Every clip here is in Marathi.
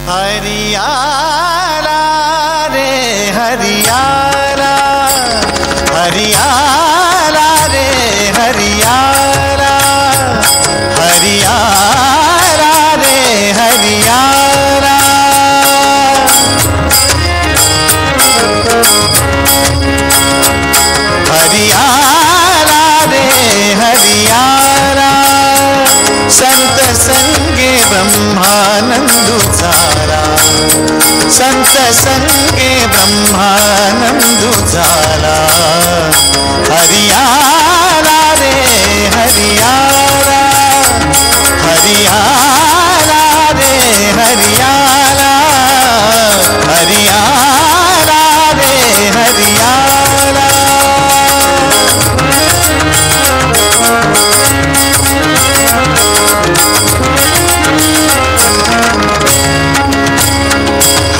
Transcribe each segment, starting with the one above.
हरियाला रे हरियाला, हरियाला रे हरियाला, हरियाला रे हरियाला। हरियाला रे हरियाला, संत संगे ब्रह्मानंदू झाला, संत संगे ब्रह्मानंदू झाला। हरियाला रे हरियाला, हरियाला रे हरियाला, हरियाला रे हरियाला।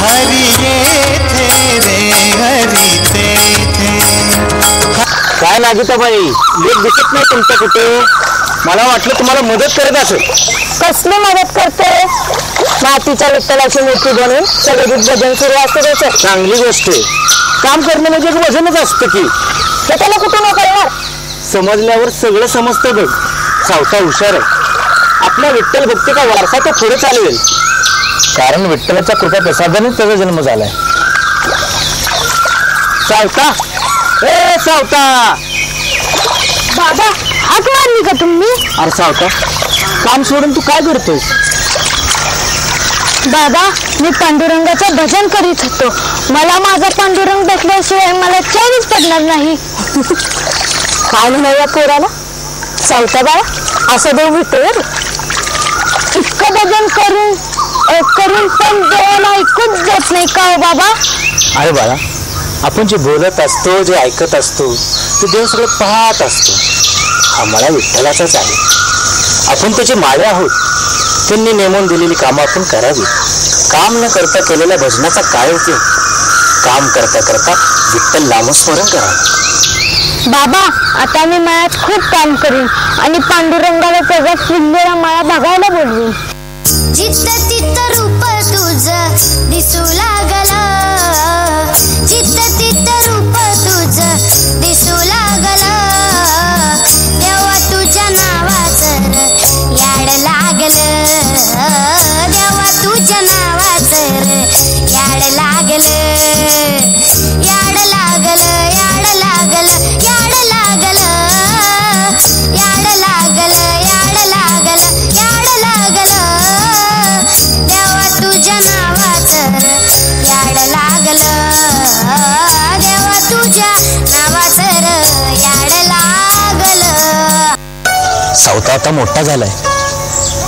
हरि येथे रे हरि तेथे। काय नागिताबाई, एक दिसत नाही तुमचं कुठे? मला वाटलं तुम्हाला मदत करत असेल. कसली मदत करते? मातीच्या विठ्ठलाची मूर्ती बनवून सगळे भजन सुरू असतं त्याचं. चांगली गोष्ट आहे. काम करणं म्हणजे एक वजनच असतं की. ते त्याला कुठून करणार? समजल्यावर सगळं समजतं बघ. सावता हुशार आहे. आपला विठ्ठल भक्तीचा वारसा तो पुढे चालवेल. कारण विठ्ठलाच्या कृपा प्रसादाने त्याचा जन्म झालाय. सावता, ए सावता. बाबा, हाक मारली का तुम्ही? अरे सावता, काम सोडून तू काय करतोस? बाबा, मी पांडुरंगाचं भजन करीत होतो. मला माझा पांडुरंग भेटल्याशिवाय मला चैनच पडणार नाही. काय म्हणाया पोराला? सावता बाळा, असं देव विठ्ठल इतकं भजन करून पण देवाला ऐकूच जात नाही का हो बाबा? अरे बाळा, आपण जे बोलत असतो, जे ऐकत असतो, ते देव सगळं पाहत असतो. हा मला विठ्ठलाचाच आहे. आपण त्याचे माळे आहोत. त्यांनी नेमून दिलेली कामं आपण करावी. काम न करता केलेल्या भजनाचा काय उपयोग? काम करता करता विठ्ठल नामस्मरण करावं. बाबा, आता मी मळ्यात खूप काम करीन आणि पांडुरंगाला त्याचा फिरलेला मळा बघायला बोलवीन. जित तित रूप तुझं दिसू लागला, जित तित रूप तुझं दिसू लागला, देवा तुझ्या नावाचं याड लागलं, देवा तुझ्या नावाचं याड लागलं, याड लागलं, याड लागलं, याड लागलं, याड लागलं, याड लागलं, याड लागलं, देवा तुझ्या नावाचं याड लागलं, देवा तुझ्या नावाचं याड लागलं. सावता आता मोठा झालाय.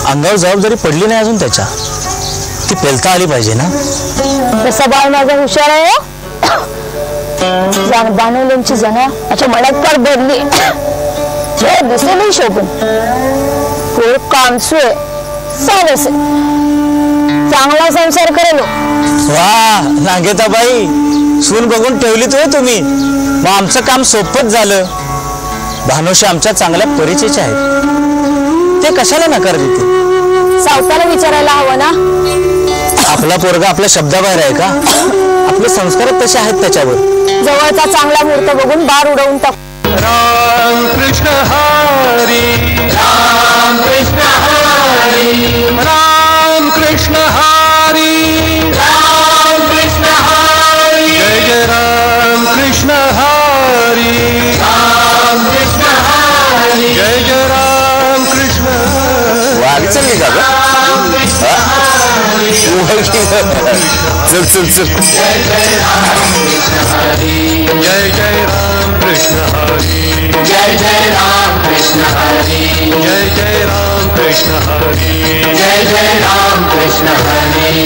अंगावर जबाबदारी पडली नाही अजून त्याच्या. ती पेलता आली पाहिजे ना. तसा बाळ माझा हुशार आहे. बाणवल्यांची जण अच्छा मळ्यात पार भरली. दिसेल शोभून पोर कामसू आहे. चालस चांगला संसार करेलो. वा नागेताबाई, सून बघून ठेवली तो तुम्ही. मग आमचं काम सोपच झालं. भानोशी आमच्या चांगल्या परिचयाचे आहेत. ते कशाला नकार देते? सावताला विचारायला हवं ना. आपला पोरगा आपल्या शब्दाबाहेर आहे का? आपले संस्कारच तसे आहेत त्याच्यावर. जवळचा चांगला मुहूर्त बघून बार उडवून टाक. राम कृष्ण हरी, राम कृष्ण हरी, राम कृष्ण हरी, राम कृष्ण हरी, जय जय राम कृष्ण हरी, राम कृष्ण हरी, जय जय राम कृष्ण. वाघ चालली का ग? चल चल चल. जय जय राम कृष्ण हरी, जय जय राम कृष्ण हरी, जय जय राम कृष्ण हरी, जय जय राम कृष्ण हरी, जय जय राम कृष्ण हरी.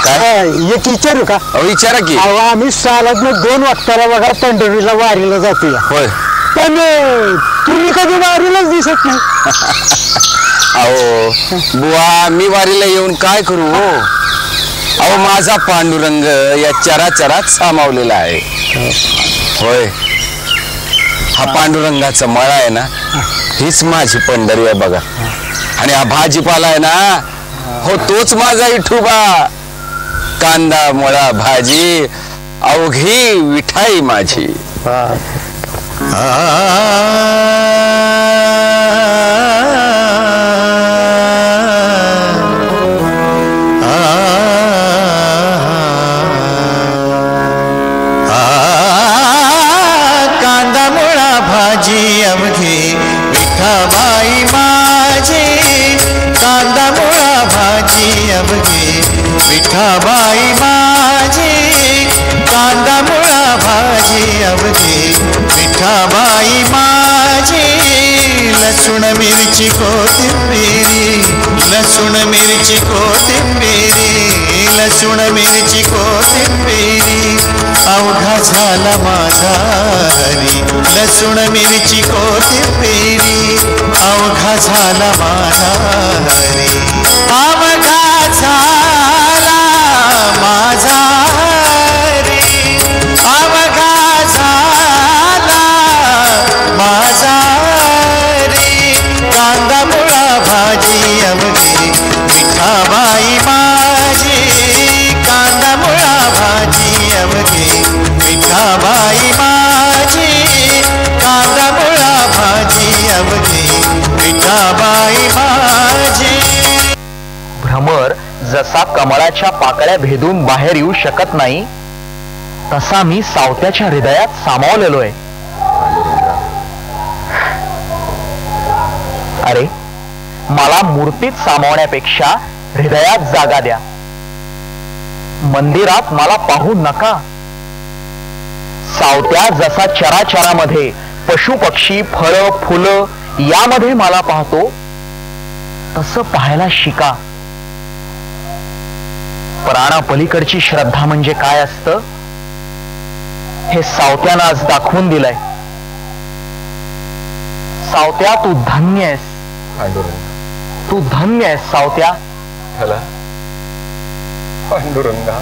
काय एक विचारू का? विचारा की. आम्ही सालात 2 वाजताला बघा पंढरीला वारीला जातो. होय, पण तुम्ही कधी वारीलाच दिसत नाही. अहो बुवा, मी वारीला येऊन काय करू हो? अहो माझा पांडुरंग या चराचरात सामावलेला आहे. होय, हा पांडुरंगाचा मळा आहे ना, हीच माझी पंढरी आहे बघा. आणि हा भाजीपाला आहे ना, हो तोच माझा विठोबा. कांदा मुळा भाजी अवघी विठाई माझी. कांदा मुळा भाजी अवघी विठाबाई माझी. कांदा मुळा भाजी अवघी विठाबाई माझी. कांदा मुळा भाजी अवघी विठाबाई माझी. लसूण मिरची कोथिंबिरी, लसूण मिरची कोथिंबिरी, लसूण मिरची कोथिंबिरी अवघा झाला माझा हरी. लसूण मिरची कोथिंबिरी अवघा झाला माझा हरी. अवघा झाला माझा हरी. अवघा झाला माझा हरी. कांदा मुळा भाजी अवघी विठाबाई माझी. कांदा मुळा भाजी अवघी विठाबाई माझी. कांदा मुळा भाजी अवघी विठाबाई माझी. भ्रमर जसा कमळाच्या पाकळ्या भेदून बाहेर येऊ शकत नाही, तसा मी सावत्याच्या हृदयात सामावलेलोय. अरे मला मूर्तीत सामावण्यापेक्षा हृदयात जागा द्या. मंदिरात मला पाहू नका. सावत्या जसा चराचरामध्ये पशु पक्षी फळं फुलं यामध्ये मला पाहतो, तसं पाहायला शिका. प्राणापलीकडची श्रद्धा म्हणजे काय असतं हे सावत्यानं आज दाखवून दिलंय. सावत्या तू धन्य आहेस. तू धन्य आहेस सावत्या. पांडुरंगा